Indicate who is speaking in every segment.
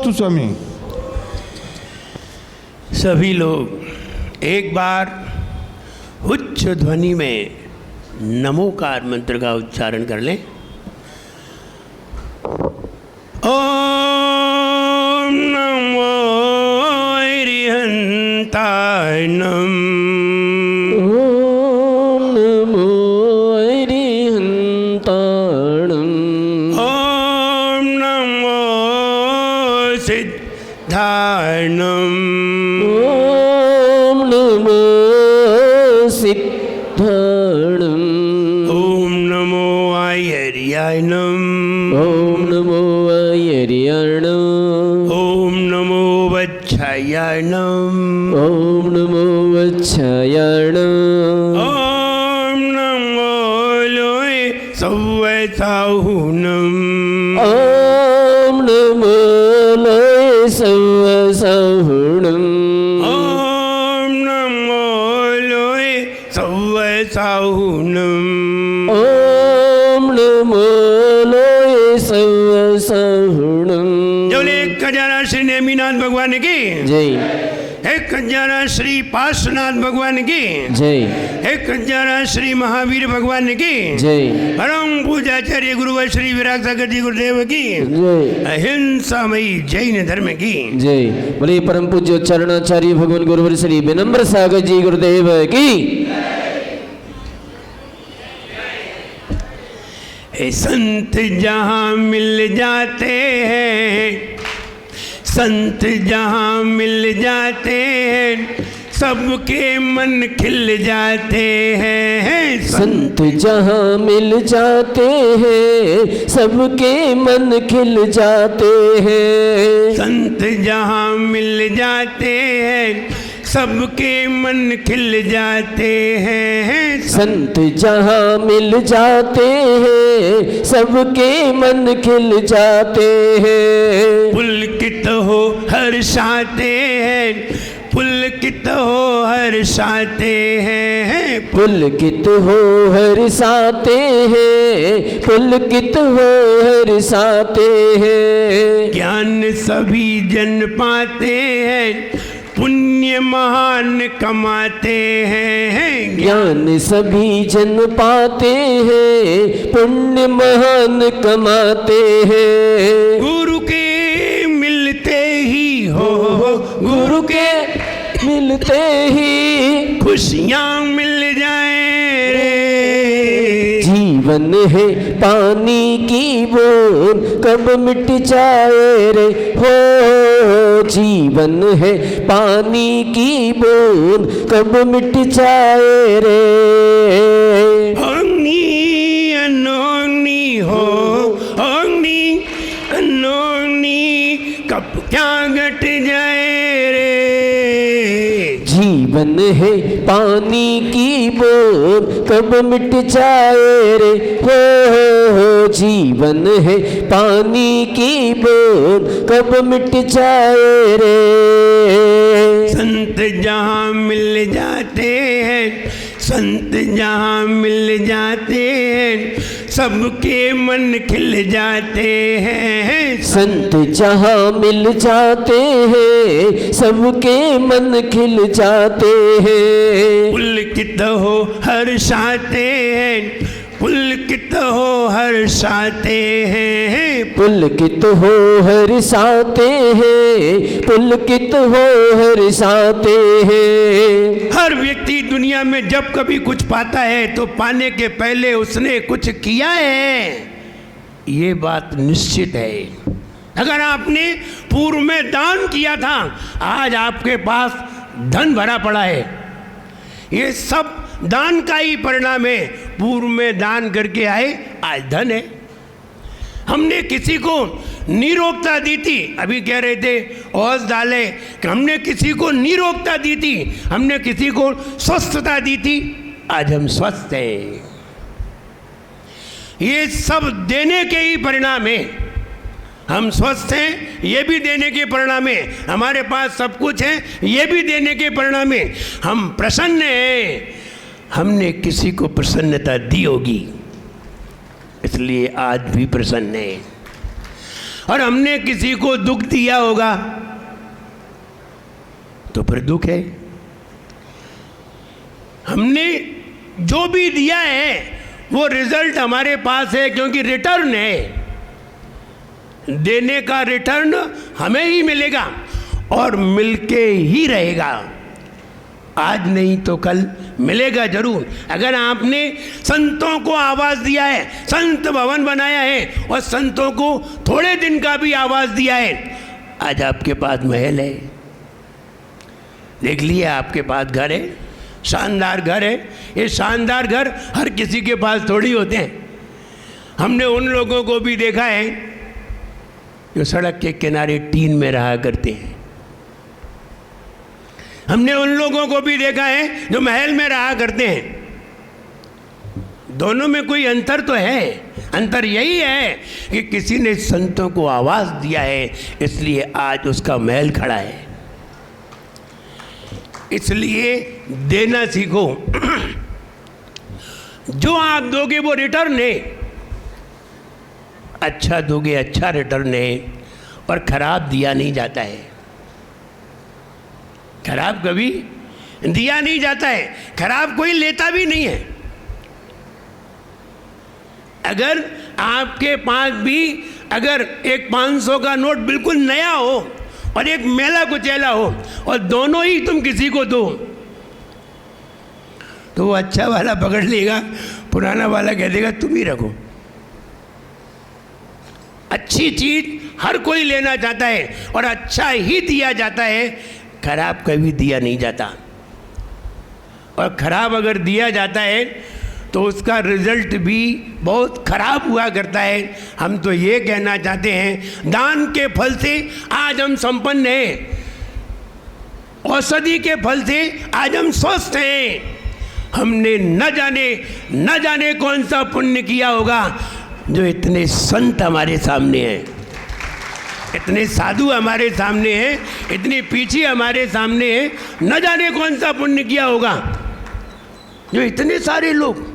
Speaker 1: तथास्तु स्वामी।
Speaker 2: सभी लोग एक बार उच्च ध्वनि में नमोकार मंत्र का उच्चारण कर लें। ओम नमो अरिहंताय नमः।
Speaker 3: ओम नमो अरिहंताय नमः।
Speaker 2: ओम नमो सिद्धाय नमः।
Speaker 3: ओम नमो सिद्धाय नमः।
Speaker 2: ओम नमो आयर्याय नमः।
Speaker 3: ओम नमो आयर्याय नमः।
Speaker 2: ओम नमो वच्छायाय नमः।
Speaker 3: ओम नमो वच्छायाय नमः।
Speaker 2: ओम नमो लोय सव्वसाहु नमः।
Speaker 3: ओम नमो लय सव्वसाहु नमः।
Speaker 2: ओम नमो लोय सव्वसाहु नमः।
Speaker 3: ओम नमो लय सव्वसाहु नमः।
Speaker 2: बोले खजाना श्री नेमिनाथ भगवान की
Speaker 3: जय।
Speaker 2: एक खजाना श्री पार्श्वनाथ भगवान की
Speaker 3: जय।
Speaker 2: एक खजाना श्री महावीर भगवान की
Speaker 3: जय।
Speaker 2: परम पूजाचार्य गुरुवर श्री विराट सागर जी गुरुदेव की
Speaker 3: जय।
Speaker 2: अहिंसामयी जैन धर्म की
Speaker 3: जय। बोले परम पूज्य चरणाचार्य भगवान गुरुवर श्री विनम्र सागर जी गुरुदेव की।
Speaker 2: संत जहाँ मिल जाते हैं, संत जहाँ मिल जाते हैं, सबके मन खिल जाते हैं।
Speaker 3: संत जहाँ मिल जाते हैं, सबके मन खिल जाते हैं।
Speaker 2: संत जहाँ मिल जाते हैं, सबके मन खिल जाते हैं।
Speaker 3: संत जहाँ मिल जाते हैं, सबके मन खिल जाते हैं।
Speaker 2: पुलकित हो हर्षाते हैं, पुलकित हो हर्षाते हैं।
Speaker 3: पुलकित हो हर्षाते हैं, पुलकित हो हर्षाते हैं।
Speaker 2: ज्ञान सभी जन पाते हैं, पुण्य महान कमाते हैं।
Speaker 3: ज्ञान सभी जन पाते हैं, पुण्य महान कमाते हैं।
Speaker 2: गुरु के मिलते ही हो,
Speaker 3: गुरु के मिलते ही
Speaker 2: खुशियाँ मिल जाए रे।
Speaker 3: जीवन है पानी की बूंद, कब मिट जाए रे हो। जीवन है पानी की बूंद, कब मिट जाए रे।
Speaker 2: अग्नि अनोग्नि हो, अग्नि अनोग्नि कब क्या घट जाए रे।
Speaker 3: जीवन है पानी की बूंद, कब मिट जाए रे हो। जीवन है पानी की बूंद, कब मिट जाए रे।
Speaker 2: संत जहाँ मिल जाते हैं, संत जहाँ मिल जाते हैं, सबके मन खिल जाते हैं।
Speaker 3: संत जहाँ मिल जाते हैं, सबके मन खिल जाते हैं।
Speaker 2: पुलकित हो हर्षाते हैं, पुलकित हो हर्षाते हैं।
Speaker 3: पुलकित हो हर्षाते हैं, पुलकित हो हर्षाते हैं।
Speaker 2: हर व्यक्ति दुनिया में जब कभी कुछ पाता है तो पाने के पहले उसने कुछ किया है, ये बात निश्चित है। अगर आपने पूर्व में दान किया था, आज आपके पास धन भरा पड़ा है, ये सब दान का ही परिणाम है। पूर्व में दान करके आए, आज धन है। हमने किसी को निरोगता दी थी, अभी कह रहे थे औस डाले कि हमने किसी को निरोगता दी थी, हमने किसी को स्वस्थता दी थी, आज हम स्वस्थ हैं। ये सब देने के ही परिणाम है। हम स्वस्थ हैं, ये भी देने के परिणाम है। हमारे पास सब कुछ है, ये भी देने के परिणाम है। हम प्रसन्न हैं, हमने किसी को प्रसन्नता दी होगी, इसलिए आज भी प्रसन्न है। और हमने किसी को दुख दिया होगा तो फिर दुख है। हमने जो भी दिया है वो रिजल्ट हमारे पास है, क्योंकि रिटर्न है। देने का रिटर्न हमें ही मिलेगा और मिलके ही रहेगा। आज नहीं तो कल मिलेगा जरूर। अगर आपने संतों को आवाज दिया है, संत भवन बनाया है और संतों को थोड़े दिन का भी आवाज दिया है, आज आपके पास महल है। देख लिए आपके पास घर है, शानदार घर है। ये शानदार घर हर किसी के पास थोड़ी होते हैं। हमने उन लोगों को भी देखा है जो सड़क के किनारे टीन में रहा करते हैं। हमने उन लोगों को भी देखा है जो महल में रहा करते हैं। दोनों में कोई अंतर तो है। अंतर यही है कि किसी ने संतों को आवाज दिया है, इसलिए आज उसका महल खड़ा है। इसलिए देना सीखो। जो आप दोगे वो रिटर्न है। अच्छा दोगे अच्छा रिटर्न है, और खराब दिया नहीं जाता है। खराब कभी दिया नहीं जाता है, खराब कोई लेता भी नहीं है। अगर आपके पास भी अगर एक 500 का नोट बिल्कुल नया हो और एक मेला कुचैला हो और दोनों ही तुम किसी को दो, तो वो अच्छा वाला पकड़ लेगा, पुराना वाला कह देगा तुम ही रखो। अच्छी चीज हर कोई लेना चाहता है और अच्छा ही दिया जाता है, खराब कभी दिया नहीं जाता। और खराब अगर दिया जाता है तो उसका रिजल्ट भी बहुत खराब हुआ करता है। हम तो ये कहना चाहते हैं, दान के फल से आज हम संपन्न हैं, औषधि के फल से आज हम स्वस्थ हैं। हमने न जाने कौन सा पुण्य किया होगा जो इतने संत हमारे सामने हैं, इतने साधु हमारे सामने हैं, इतनी पीछे हमारे सामने हैं। न जाने कौन सा पुण्य किया होगा जो इतने सारे लोग,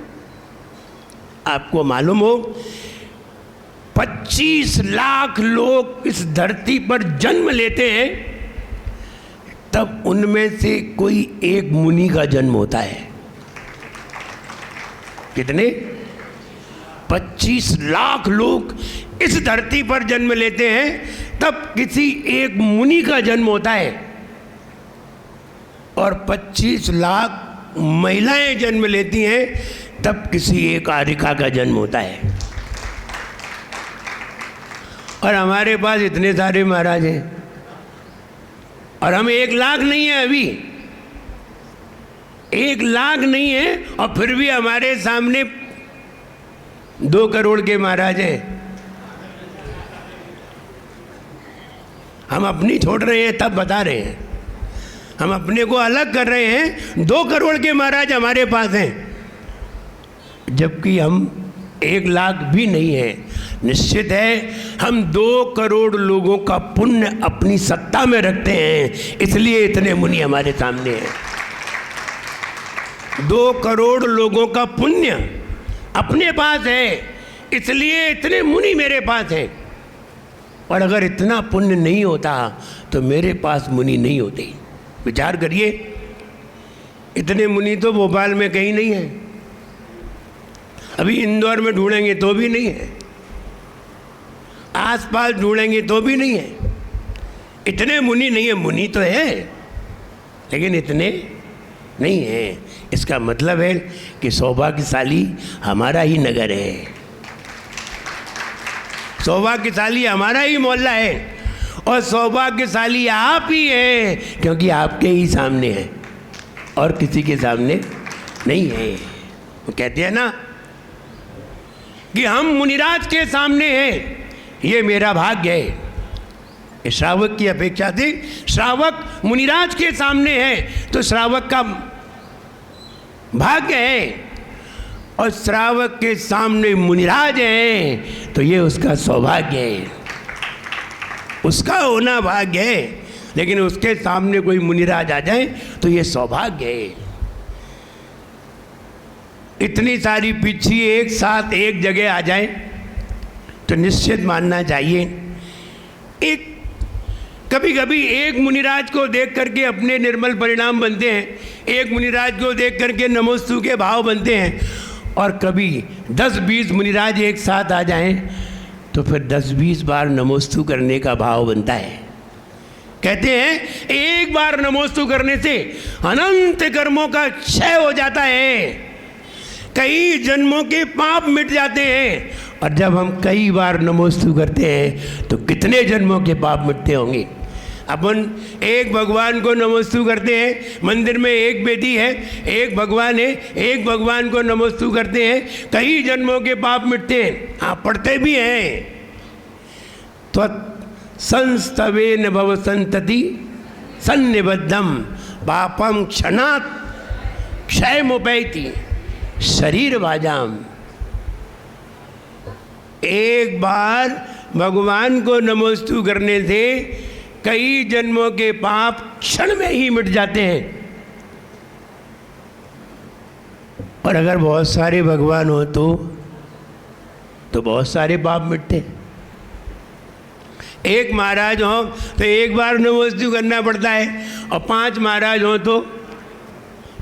Speaker 2: आपको मालूम हो 25 लाख लोग इस धरती पर जन्म लेते हैं, तब उनमें से कोई एक मुनि का जन्म होता है। कितने? 25 लाख लोग इस धरती पर जन्म लेते हैं, तब किसी एक मुनि का जन्म होता है। और 25 लाख महिलाएं जन्म लेती हैं, तब किसी एक आर्यिका का जन्म होता है। और हमारे पास इतने सारे महाराज हैं और हम 1 लाख नहीं है, अभी 1 लाख नहीं है, और फिर भी हमारे सामने 2 करोड़ के महाराज हैं। हम अपनी छोड़ रहे हैं तब बता रहे हैं, हम अपने को अलग कर रहे हैं। 2 करोड़ के महाराज हमारे पास हैं, जबकि हम 1 लाख भी नहीं है। निश्चित है हम 2 करोड़ लोगों का पुण्य अपनी सत्ता में रखते हैं, इसलिए इतने मुनि हमारे सामने हैं। 2 करोड़ लोगों का पुण्य अपने पास है, इसलिए इतने मुनि मेरे पास हैं। और अगर इतना पुण्य नहीं होता तो मेरे पास मुनि नहीं होते। विचार करिए, इतने मुनि तो भोपाल में कहीं नहीं है, अभी इंदौर में ढूंढेंगे तो भी नहीं है, आसपास ढूंढेंगे तो भी नहीं है। इतने मुनि नहीं है। मुनि तो है लेकिन इतने नहीं है। इसका मतलब है कि सौभाग्यशाली हमारा ही नगर है, सौभाग्यशाली हमारा ही मोहल्ला है, और सौभाग्यशाली आप ही हैं, क्योंकि आपके ही सामने है और किसी के सामने नहीं है। वो कहते हैं ना कि हम मुनिराज के सामने हैं, ये मेरा भाग्य है। श्रावक की अपेक्षा से श्रावक मुनिराज के सामने है तो श्रावक का भाग्य है, और श्रावक के सामने मुनिराज है तो ये उसका सौभाग्य है, उसका होना भाग्य है। लेकिन उसके सामने कोई मुनिराज आ जाए तो ये सौभाग्य है। इतनी सारी पिछी एक साथ एक जगह आ जाए तो निश्चित मानना चाहिए एक कभी कभी एक मुनिराज को देख करके अपने निर्मल परिणाम बनते हैं, एक मुनिराज को देख करके नमोस्तु के भाव बनते हैं, और कभी 10-20 मुनिराज एक साथ आ जाएं तो फिर 10-20 बार नमोस्तु करने का भाव बनता है। कहते हैं एक बार नमोस्तु करने से अनंत कर्मों का क्षय हो जाता है, कई जन्मों के पाप मिट जाते हैं। और जब हम कई बार नमोस्तु करते हैं तो कितने जन्मों के पाप मिटते होंगे। अपन एक भगवान को नमोस्तु करते हैं, मंदिर में एक बेदी है, एक भगवान है, एक भगवान को नमोस्तु करते हैं, कई जन्मों के पाप मिटते हैं। हाँ, पढ़ते भी हैं। तो संस्तवेन भव संतति सन्निबद्धम पापम क्षणात् क्षयमुपैति शरीर वाजाम। एक बार भगवान को नमोस्तु करने से कई जन्मों के पाप क्षण में ही मिट जाते हैं। और अगर बहुत सारे भगवान हो तो बहुत सारे पाप मिटते हैं। एक महाराज हो तो एक बार नमोस्तु करना पड़ता है, और 5 महाराज हो तो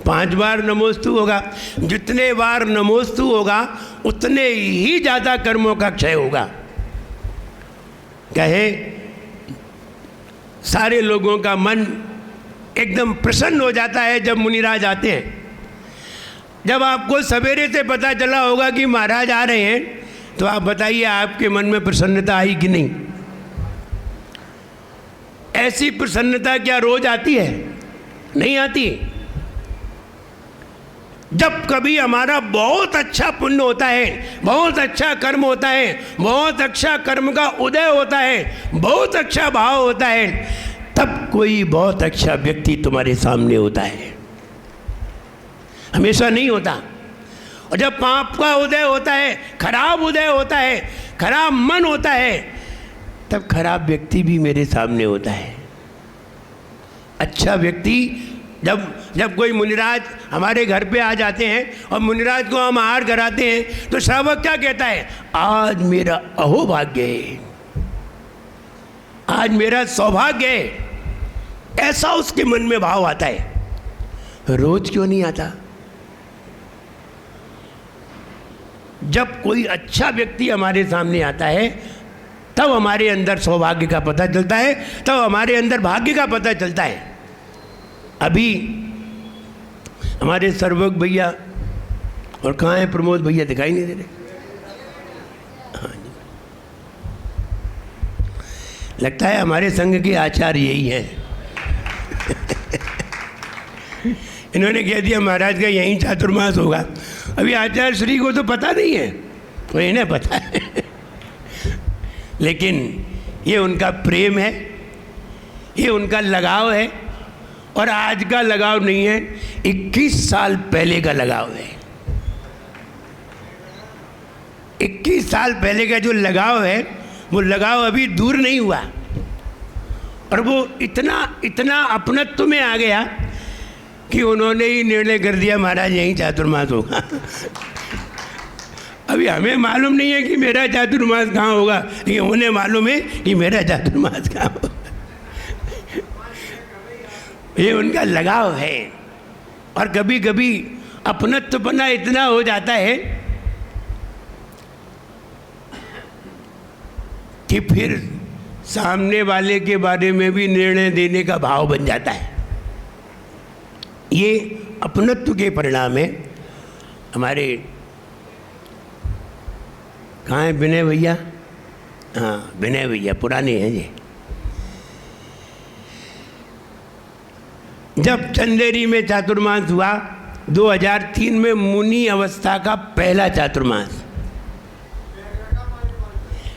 Speaker 2: 5 बार नमोस्तु होगा। जितने बार नमोस्तु होगा उतने ही ज़्यादा कर्मों का क्षय होगा। कहे सारे लोगों का मन एकदम प्रसन्न हो जाता है जब मुनिराज आते हैं। जब आपको सवेरे से पता चला होगा कि महाराज आ रहे हैं तो आप बताइए आपके मन में प्रसन्नता आई कि नहीं। ऐसी प्रसन्नता क्या रोज आती है? नहीं आती। जब कभी हमारा बहुत अच्छा पुण्य होता है, बहुत अच्छा कर्म होता है, बहुत अच्छा कर्म का उदय होता है, बहुत अच्छा भाव होता है, तब कोई बहुत अच्छा व्यक्ति तुम्हारे सामने होता है। हमेशा नहीं होता। और जब पाप का उदय होता है, खराब उदय होता है, खराब मन होता है, तब खराब व्यक्ति भी मेरे सामने होता है। अच्छा व्यक्ति जब कोई मुनिराज हमारे घर पे आ जाते हैं और मुनिराज को हम आहार कराते हैं तो श्रावक क्या कहता है? आज मेरा अहोभाग्य है, आज मेरा सौभाग्य है। ऐसा उसके मन में भाव आता है। रोज क्यों नहीं आता? जब कोई अच्छा व्यक्ति हमारे सामने आता है तब हमारे अंदर सौभाग्य का पता चलता है, तब हमारे अंदर भाग्य का पता चलता है। अभी हमारे सर्वक भैया, और कहाँ हैं प्रमोद भैया? दिखाई नहीं दे रहे। हाँ जी, लगता है हमारे संघ के आचार्य यही हैं। इन्होंने कह दिया महाराज का यहीं चातुर्मास होगा। अभी आचार्य श्री को तो पता नहीं है, तो इन्हें पता है। लेकिन ये उनका प्रेम है, ये उनका लगाव है, और आज का लगाव नहीं है, 21 साल पहले का लगाव है। 21 साल पहले का जो लगाव है वो लगाव अभी दूर नहीं हुआ, और वो इतना अपनत्व में आ गया कि उन्होंने ही निर्णय कर दिया महाराज यहीं चातुर्मास होगा। अभी हमें मालूम नहीं है कि मेरा चातुर्मास कहाँ होगा, लेकिन उन्हें मालूम है कि मेरा चातुर्मास कहाँ होगा। ये उनका लगाव है। और कभी कभी अपनत्वपना इतना हो जाता है कि फिर सामने वाले के बारे में भी निर्णय देने का भाव बन जाता है। ये अपनत्व के परिणाम है। हमारे कहाँ हैं विनय भैया? हाँ, विनय भैया पुराने हैं ये। जब चंदेरी में चातुर्मास हुआ 2003 में, मुनि अवस्था का पहला चातुर्मास,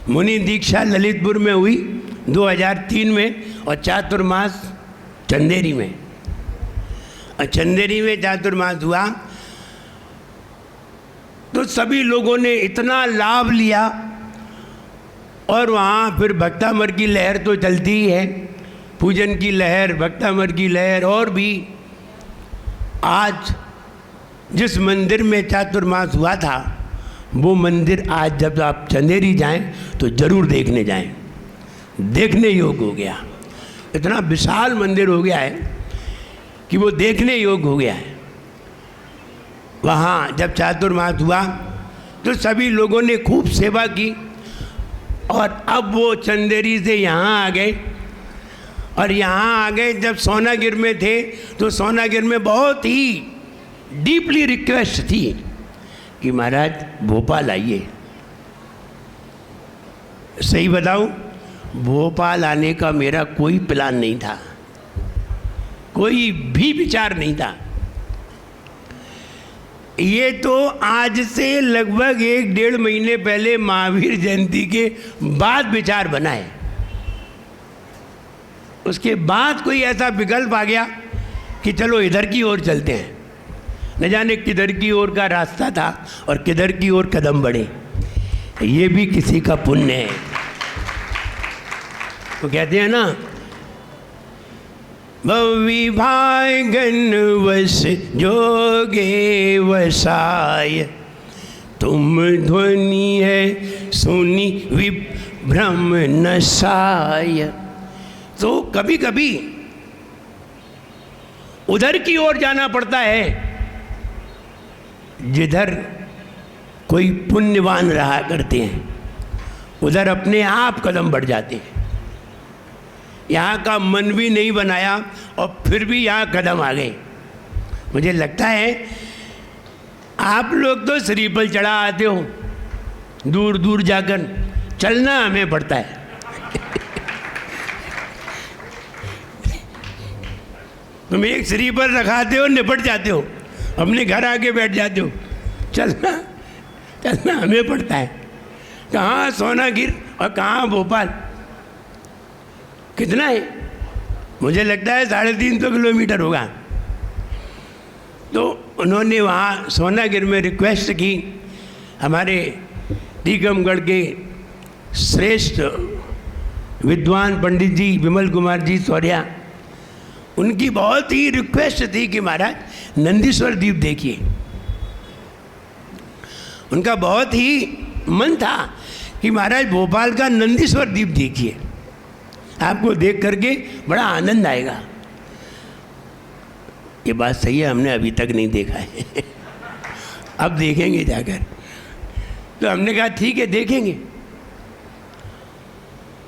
Speaker 2: मुनि दीक्षा ललितपुर में हुई 2003 में, और चातुर्मास चंदेरी में। और चंदेरी में चातुर्मास हुआ तो सभी लोगों ने इतना लाभ लिया, और वहाँ फिर भक्तामर की लहर तो चलती ही है, पूजन की लहर, भक्तामर की लहर। और भी आज जिस मंदिर में चातुर्मास हुआ था वो मंदिर आज जब आप चंदेरी जाएं तो ज़रूर देखने जाएं। देखने योग्य हो गया। इतना विशाल मंदिर हो गया है कि वो देखने योग्य हो गया है। वहाँ जब चातुर्मास हुआ तो सभी लोगों ने खूब सेवा की, और अब वो चंदेरी से यहाँ आ गए, और यहाँ आ गए। जब सोनागिर में थे तो सोनागिर में बहुत ही डीपली रिक्वेस्ट थी कि महाराज भोपाल आइए। सही बताऊं, भोपाल आने का मेरा कोई प्लान नहीं था, कोई भी विचार नहीं था। ये तो आज से लगभग 1-1.5 महीने पहले महावीर जयंती के बाद विचार बना है। उसके बाद कोई ऐसा विकल्प आ गया कि चलो इधर की ओर चलते हैं। न जाने किधर की ओर का रास्ता था और किधर की ओर कदम बढ़े। ये भी किसी का पुण्य है। तो कहते हैं ना, विभागन वश जोगे वसाय, तुम ध्वनि है सुनी विभ्रम नसाय। तो कभी कभी उधर की ओर जाना पड़ता है जिधर कोई पुण्यवान रहा करते हैं, उधर अपने आप कदम बढ़ जाते हैं। यहाँ का मन भी नहीं बनाया और फिर भी यहाँ कदम आ गए। मुझे लगता है आप लोग तो श्री पर चढ़ा आते हो, दूर दूर जाकर चलना हमें पड़ता है। तुम एक श्री पर रखाते हो, निपट जाते हो, अपने घर आके बैठ जाते हो। चलना चलना हमें पड़ता है। कहाँ सोनागिर और कहाँ भोपाल, कितना है? मुझे लगता है 350 किलोमीटर होगा। तो उन्होंने वहाँ सोनागिर में रिक्वेस्ट की। हमारे टीकमगढ़ के श्रेष्ठ विद्वान पंडित जी विमल कुमार जी सौर्या, उनकी बहुत ही रिक्वेस्ट थी कि महाराज नंदीश्वर द्वीप देखिए। उनका बहुत ही मन था कि महाराज भोपाल का नंदीश्वर द्वीप देखिए, आपको देख करके बड़ा आनंद आएगा। ये बात सही है, हमने अभी तक नहीं देखा है। अब देखेंगे जाकर। तो हमने कहा ठीक है देखेंगे।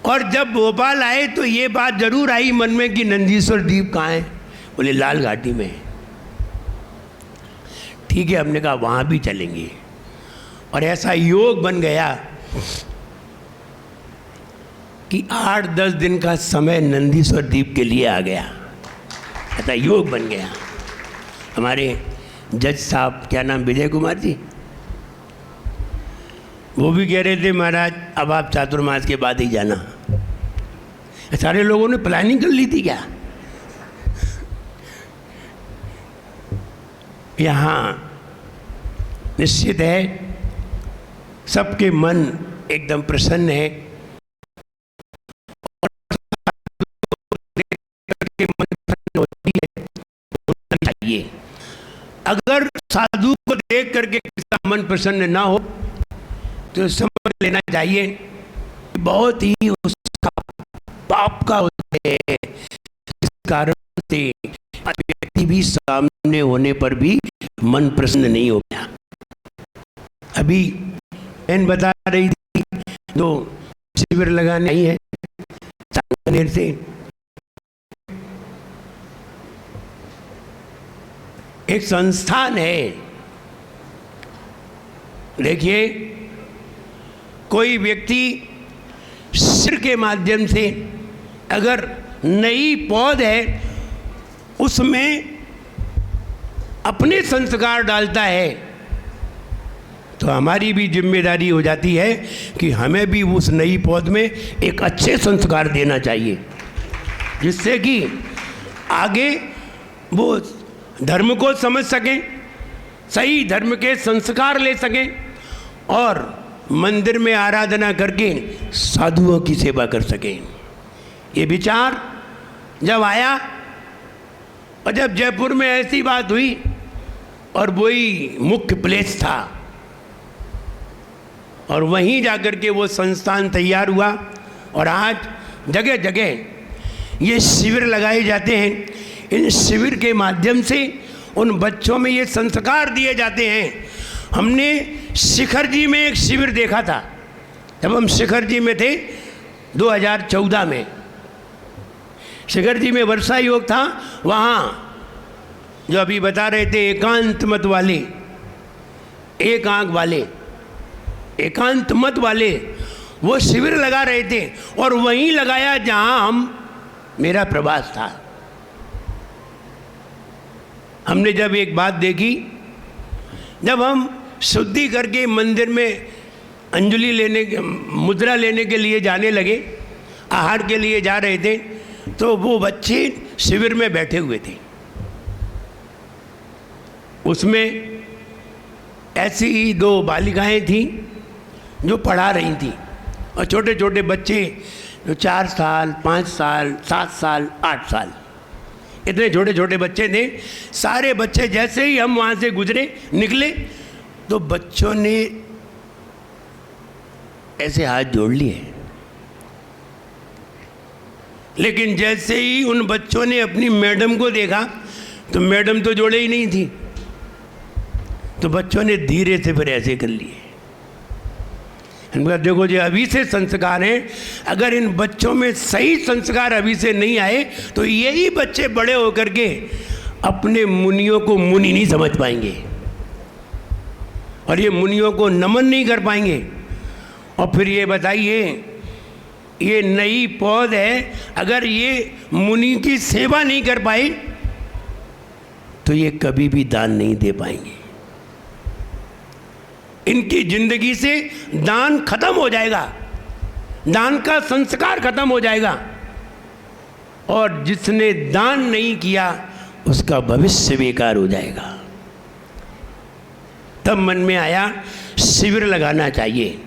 Speaker 2: और जब भोपाल आए तो ये बात जरूर आई मन में कि नंदीश्वर द्वीप कहाँ है? बोले लाल घाटी में है। ठीक है, हमने कहा वहाँ भी चलेंगे। और ऐसा योग बन गया कि 8-10 दिन का समय नंदीश्वर द्वीप के लिए आ गया। ऐसा योग बन गया। हमारे जज साहब, क्या नाम, विजय कुमार जी, वो भी कह रहे थे महाराज अब आप चातुर्मास के बाद ही जाना। सारे लोगों ने प्लानिंग कर ली थी क्या? यहाँ निश्चित है सबके मन एकदम प्रसन्न है। चाहिए, अगर साधु को देख करके किसी का मन प्रसन्न ना हो तो समझ लेना चाहिए बहुत ही उसका पाप का होता है। इस कारण से व्यक्ति भी सामने होने पर भी मन प्रसन्न नहीं हो गया। अभी बहन बता रही थी तो शिविर लगाने आई है सांगनेर से। एक संस्थान है, देखिए कोई व्यक्ति सिर के माध्यम से अगर नई पौध है उसमें अपने संस्कार डालता है तो हमारी भी जिम्मेदारी हो जाती है कि हमें भी उस नई पौध में एक अच्छे संस्कार देना चाहिए, जिससे कि आगे वो धर्म को समझ सकें, सही धर्म के संस्कार ले सकें और मंदिर में आराधना करके साधुओं की सेवा कर सकें। ये विचार जब आया और जब जयपुर में ऐसी बात हुई और वही मुख्य प्लेस था और वहीं जाकर के वो संस्थान तैयार हुआ और आज जगह जगह ये शिविर लगाए जाते हैं। इन शिविर के माध्यम से उन बच्चों में ये संस्कार दिए जाते हैं। हमने शिखर जी में एक शिविर देखा था, जब हम शिखर जी में थे 2014 में। शिखर जी में वर्षा योग था। वहाँ जो अभी बता रहे थे एकांत मत वाले, एक आंख वाले, एकांत मत वाले, वो शिविर लगा रहे थे और वहीं लगाया जहाँ मेरा प्रवास था। हमने जब एक बात देखी, जब हम शुद्धि करके मंदिर में अंजलि लेने मुद्रा लेने के लिए जाने लगे, आहार के लिए जा रहे थे, तो वो बच्चे शिविर में बैठे हुए थे। उसमें ऐसी ही 2 बालिकाएं थीं जो पढ़ा रही थीं, और छोटे छोटे बच्चे जो 4 साल, 5 साल, 7 साल, 8 साल, इतने छोटे छोटे बच्चे थे। सारे बच्चे जैसे ही हम वहाँ से गुजरे निकले तो बच्चों ने ऐसे हाथ जोड़ लिए, लेकिन जैसे ही उन बच्चों ने अपनी मैडम को देखा तो मैडम तो जोड़े ही नहीं थी, तो बच्चों ने धीरे से फिर ऐसे कर लिए। इनका देखो जी, अभी से संस्कार हैं। अगर इन बच्चों में सही संस्कार अभी से नहीं आए तो यही बच्चे बड़े होकर के अपने मुनियों को मुनि नहीं समझ पाएंगे और ये मुनियों को नमन नहीं कर पाएंगे। और फिर ये बताइए, ये नई पौध है, अगर ये मुनि की सेवा नहीं कर पाए तो ये कभी भी दान नहीं दे पाएंगे। इनकी जिंदगी से दान खत्म हो जाएगा, दान का संस्कार खत्म हो जाएगा, और जिसने दान नहीं किया उसका भविष्य बेकार हो जाएगा। तब मन में आया शिविर लगाना चाहिए,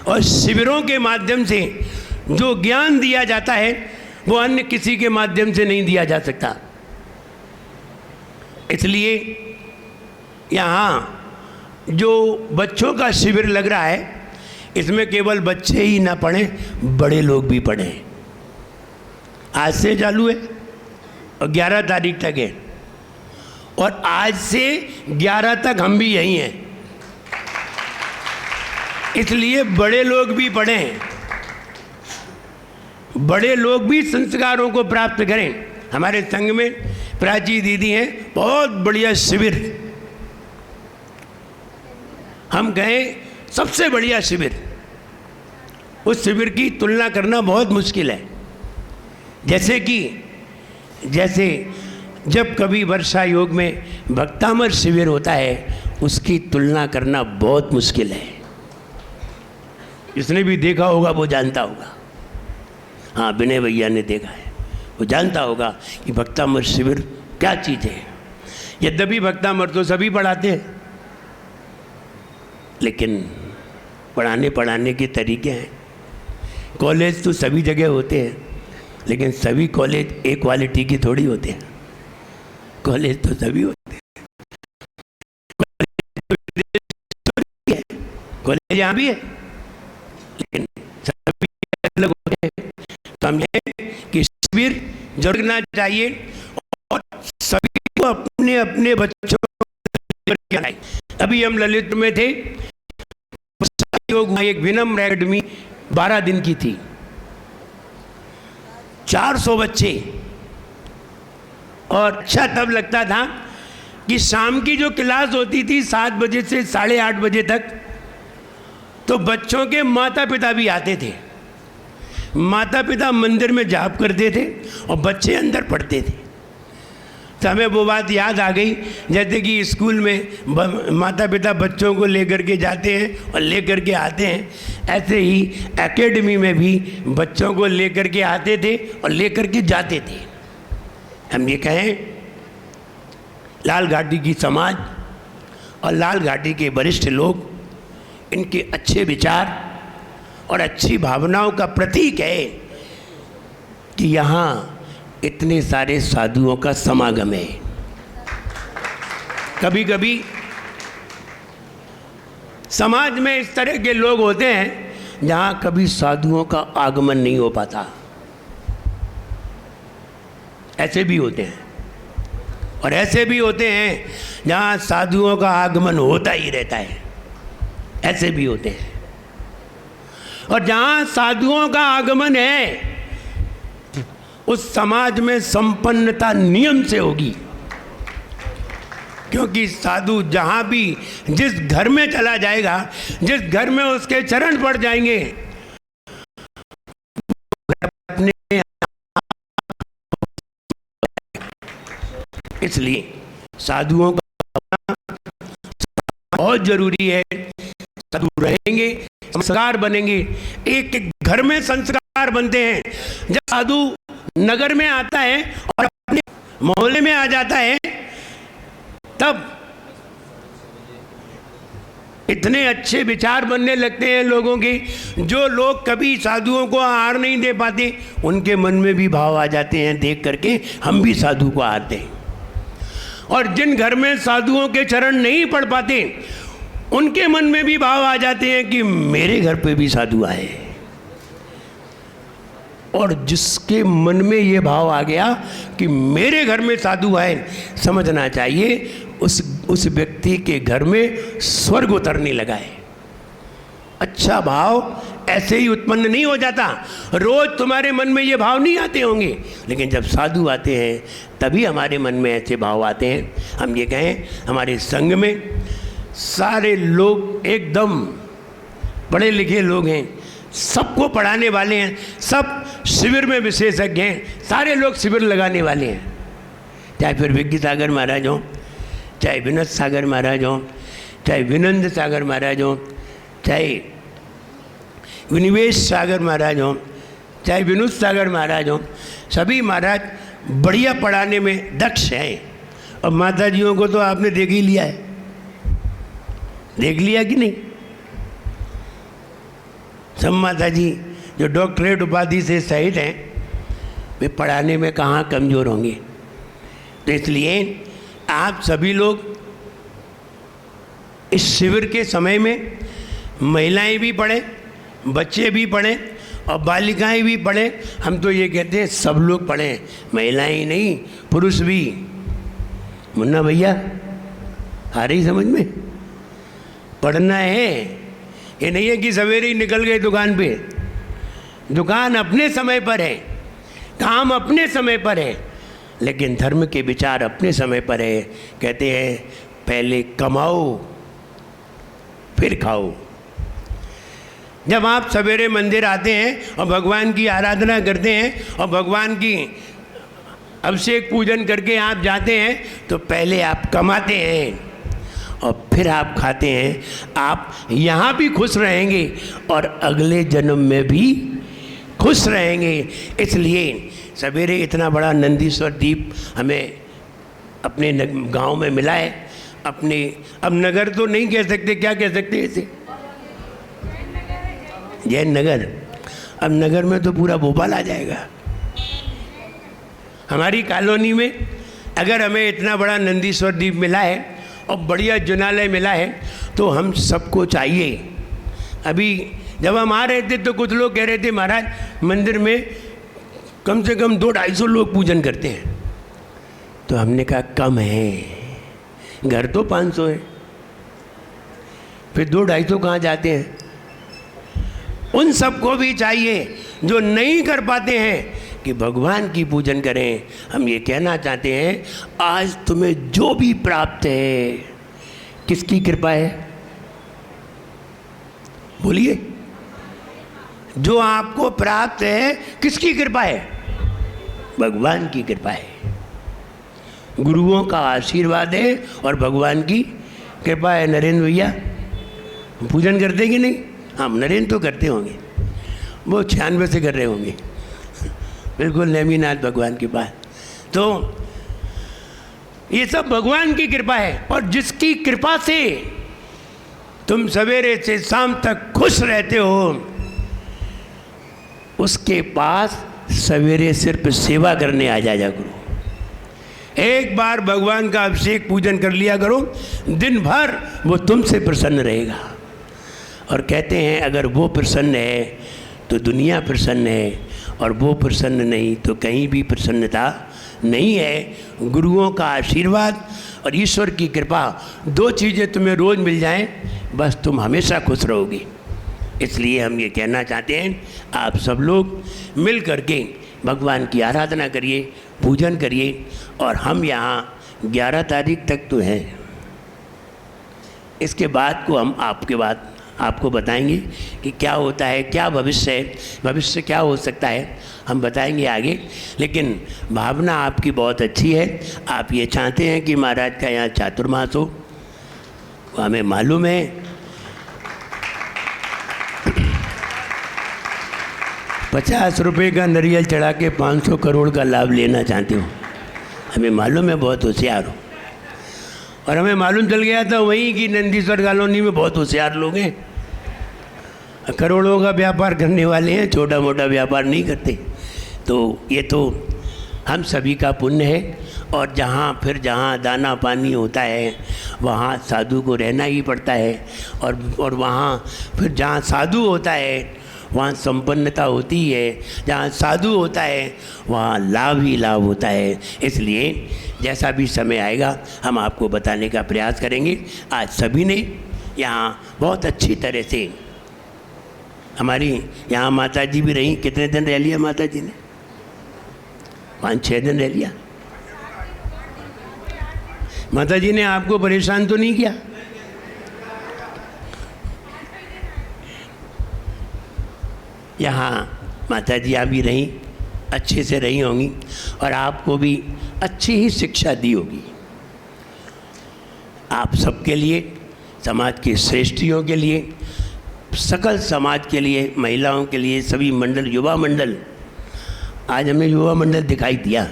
Speaker 2: और शिविरों के माध्यम से जो ज्ञान दिया जाता है वो अन्य किसी के माध्यम से नहीं दिया जा सकता। इसलिए यहाँ जो बच्चों का शिविर लग रहा है, इसमें केवल बच्चे ही ना पढ़ें, बड़े लोग भी पढ़ें। आज से चालू है और 11 तारीख तक है, और आज से 11 तक हम भी यहीं हैं। इसलिए बड़े लोग भी पढ़ें, बड़े लोग भी संस्कारों को प्राप्त करें। हमारे संघ में प्राची दीदी हैं, बहुत बढ़िया शिविर, हम गए, सबसे बढ़िया शिविर। उस शिविर की तुलना करना बहुत मुश्किल है। जैसे जब कभी वर्षा योग में भक्तामर शिविर होता है, उसकी तुलना करना बहुत मुश्किल है। जिसने भी देखा होगा वो जानता होगा। हाँ, विनय भैया ने देखा है, वो जानता होगा कि भक्तामर शिविर क्या चीज़ है। यद्यपि भक्तामर तो सभी पढ़ाते हैं, लेकिन पढ़ाने के तरीके हैं। कॉलेज तो सभी जगह होते हैं, लेकिन सभी कॉलेज एक क्वालिटी की थोड़ी होते हैं। कॉलेज तो सभी होते हैं, कॉलेज यहाँ भी है, लेकिन सभी अलग होते हैं। तो हम कि शिविर जरूर करना चाहिए और सभी को अपने अपने बच्चों को। अभी हम ललित में थे, योग एक विनम्र एकेडमी 12 दिन की थी, 400 बच्चे। और अच्छा तब लगता था कि शाम की जो क्लास होती थी 7 बजे से 8:30 बजे तक, तो बच्चों के माता पिता भी आते थे। माता पिता मंदिर में जाप करते थे और बच्चे अंदर पढ़ते थे। तो हमें वो बात याद आ गई, जैसे कि स्कूल में माता पिता बच्चों को लेकर के जाते हैं और लेकर के आते हैं, ऐसे ही एकेडमी में भी बच्चों को लेकर के आते थे और लेकर के जाते थे। हम ये कहें, लाल घाटी की समाज और लाल घाटी के वरिष्ठ लोग, इनके अच्छे विचार और अच्छी भावनाओं का प्रतीक है कि यहाँ इतने सारे साधुओं का समागम है। कभी कभी समाज में इस तरह के लोग होते हैं जहाँ कभी साधुओं का आगमन नहीं हो पाता। ऐसे भी होते हैं और ऐसे भी होते हैं जहाँ साधुओं का आगमन होता ही रहता है। ऐसे भी होते हैं। और जहाँ साधुओं का आगमन है उस समाज में संपन्नता नियम से होगी, क्योंकि साधु जहाँ भी जिस घर में चला जाएगा, जिस घर में उसके चरण पड़ जाएंगे, अपने इसलिए साधुओं का बहुत जरूरी है। साधु रहेंगे, संस्कार बनेंगे। एक एक घर में संस्कार बनते हैं। जब साधु नगर में आता है और अपने मोहल्ले में आ जाता है, तब इतने अच्छे विचार बनने लगते हैं लोगों के। जो लोग कभी साधुओं को आहार नहीं दे पाते, उनके मन में भी भाव आ जाते हैं, देख करके हम भी साधु को आहार दें। और जिन घर में साधुओं के चरण नहीं पड़ पाते, उनके मन में भी भाव आ जाते हैं कि मेरे घर पे भी साधु आए। और जिसके मन में ये भाव आ गया कि मेरे घर में साधु आए, समझना चाहिए उस व्यक्ति के घर में स्वर्ग उतरने लगा है। अच्छा भाव ऐसे ही उत्पन्न नहीं हो जाता। रोज तुम्हारे मन में ये भाव नहीं आते होंगे, लेकिन जब साधु आते हैं तभी हमारे मन में ऐसे भाव आते हैं। हम ये कहें, हमारे संघ में सारे लोग एकदम पढ़े लिखे लोग हैं, सबको पढ़ाने वाले हैं, सब शिविर में विशेषज्ञ हैं, सारे लोग शिविर लगाने वाले हैं। चाहे फिर विज्ञ सागर महाराज हों, चाहे विनोद सागर महाराज हों, चाहे विनंद सागर महाराज हों, चाहे विनिवेश सागर महाराज हों, चाहे विनोद सागर महाराज हों, सभी महाराज बढ़िया पढ़ाने में दक्ष हैं। और माता जियों को तो आपने देख ही लिया है, देख लिया कि नहीं? सब माता जी जो डॉक्टरेट उपाधि से सहित हैं, वे पढ़ाने में कहाँ कमज़ोर होंगे। तो इसलिए आप सभी लोग इस शिविर के समय में महिलाएं भी पढ़ें, बच्चे भी पढ़ें और बालिकाएं भी पढ़ें। हम तो ये कहते हैं सब लोग पढ़ें, महिलाएं ही नहीं, पुरुष भी। मुन्ना भैया आ रही समझ में? पढ़ना है। ये नहीं है कि सवेरे ही निकल गए दुकान पे। दुकान अपने समय पर है, काम अपने समय पर है, लेकिन धर्म के विचार अपने समय पर है। कहते हैं पहले कमाओ फिर खाओ। जब आप सवेरे मंदिर आते हैं और भगवान की आराधना करते हैं और भगवान की अभिषेक पूजन करके आप जाते हैं, तो पहले आप कमाते हैं और फिर आप खाते हैं। आप यहाँ भी खुश रहेंगे और अगले जन्म में भी खुश रहेंगे। इसलिए सवेरे इतना बड़ा नंदीश्वर दीप हमें अपने गांव में मिला है। अपने अब नगर तो नहीं कह सकते, क्या कह सकते इसे? जैन नगर। अब नगर में तो पूरा भोपाल आ जाएगा। हमारी कॉलोनी में अगर हमें इतना बड़ा नंदीश्वर दीप मिला है और बढ़िया जुनालय मिला है, तो हम सबको चाहिए। अभी जब हम आ रहे थे तो कुछ लोग कह रहे थे महाराज मंदिर में कम से कम 200-250 लोग पूजन करते हैं। तो हमने कहा कम है, घर तो 500 है, फिर 200-250 कहाँ जाते हैं? उन सबको भी चाहिए जो नहीं कर पाते हैं कि भगवान की पूजन करें। हम ये कहना चाहते हैं आज तुम्हें जो भी प्राप्त है, किसकी कृपा है? बोलिए। जो आपको प्राप्त है किसकी कृपा है? भगवान की कृपा है। गुरुओं का आशीर्वाद है और भगवान की कृपा है। नरेंद्र भैया पूजन करते कि नहीं? हाँ, नरेंद्र तो करते होंगे, वो 96 से कर रहे होंगे, बिल्कुल नेमीनाथ भगवान के पास। तो ये सब भगवान की कृपा है। और जिसकी कृपा से तुम सवेरे से शाम तक खुश रहते हो, उसके पास सवेरे सिर्फ सेवा करने आ जाया करो। एक बार भगवान का अभिषेक पूजन कर लिया करो, दिन भर वो तुमसे प्रसन्न रहेगा। और कहते हैं अगर वो प्रसन्न है तो दुनिया प्रसन्न है, और वो प्रसन्न नहीं तो कहीं भी प्रसन्नता नहीं है। गुरुओं का आशीर्वाद और ईश्वर की कृपा, दो चीज़ें तुम्हें रोज़ मिल जाएं, बस तुम हमेशा खुश रहोगे। इसलिए हम ये कहना चाहते हैं, आप सब लोग मिल करके भगवान की आराधना करिए, पूजन करिए। और हम यहाँ 11 तारीख तक तो हैं, इसके बाद को हम आपको बताएंगे कि क्या होता है, क्या भविष्य है, भविष्य क्या हो सकता है, हम बताएंगे आगे। लेकिन भावना आपकी बहुत अच्छी है। आप ये चाहते हैं कि महाराज का यहाँ चातुर्मास हो, हमें मालूम है। 50 रुपये का नारियल चढ़ा के 500 करोड़ का लाभ लेना चाहते हो, हमें मालूम है, बहुत होशियार हो। और हमें मालूम चल गया था वहीं कि नंदीश्वर कॉलोनी में बहुत होशियार लोग हैं, करोड़ों का व्यापार करने वाले हैं, छोटा मोटा व्यापार नहीं करते। तो ये तो हम सभी का पुण्य है। और जहाँ दाना पानी होता है वहाँ साधु को रहना ही पड़ता है। और वहाँ फिर जहाँ साधु होता है वहाँ संपन्नता होती है, जहाँ साधु होता है वहाँ लाभ ही लाभ होता है। इसलिए जैसा भी समय आएगा हम आपको बताने का प्रयास करेंगे। आज सभी ने यहाँ बहुत अच्छी तरह से, हमारी यहाँ माता जी भी रही, कितने दिन रह लिया माता जी ने? 5-6 दिन रह लिया। माता जी ने आपको परेशान तो नहीं किया? यहाँ माता जी आप भी रहीं, अच्छे से रही होंगी और आपको भी अच्छी ही शिक्षा दी होगी। आप सबके लिए, समाज की श्रेष्ठियों के लिए, सकल समाज के लिए, महिलाओं के लिए, सभी मंडल, युवा मंडल, आज हमें युवा मंडल दिखाई दिया।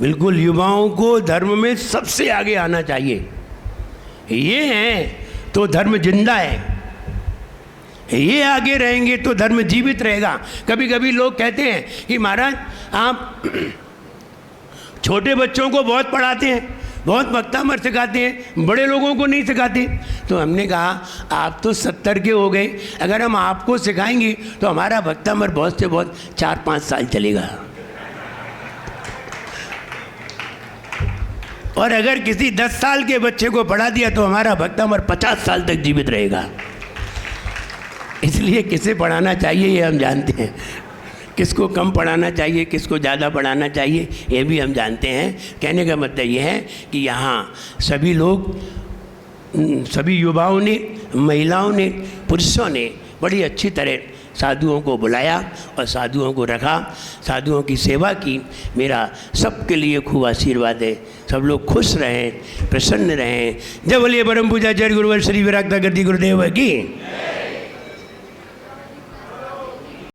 Speaker 2: बिल्कुल युवाओं को धर्म में सबसे आगे आना चाहिए। ये हैं तो धर्म जिंदा है, ये आगे रहेंगे तो धर्म जीवित रहेगा। कभी कभी लोग कहते हैं कि महाराज आप छोटे बच्चों को बहुत पढ़ाते हैं, बहुत वक्तामर सिखाते हैं, बड़े लोगों को नहीं सिखाते। तो हमने कहा आप तो 70 के हो गए, अगर हम आपको सिखाएंगे तो हमारा वक्तामर बहुत से बहुत 4-5 साल चलेगा। और अगर किसी 10 साल के बच्चे को पढ़ा दिया तो हमारा वक्तामर 50 साल तक जीवित रहेगा। इसलिए किसे पढ़ाना चाहिए ये हम जानते हैं, किसको कम पढ़ाना चाहिए, किसको ज़्यादा पढ़ाना चाहिए ये भी हम जानते हैं। कहने का मतलब ये है कि यहाँ सभी लोग, सभी युवाओं ने, महिलाओं ने, पुरुषों ने बड़ी अच्छी तरह साधुओं को बुलाया और साधुओं को रखा, साधुओं की सेवा की। मेरा सबके लिए खूब आशीर्वाद है, सब लोग खुश रहें, प्रसन्न रहें। जय बोलिए परम पूज्याचार्य गुरुवर श्री विरागता गद्दी गुरुदेव की।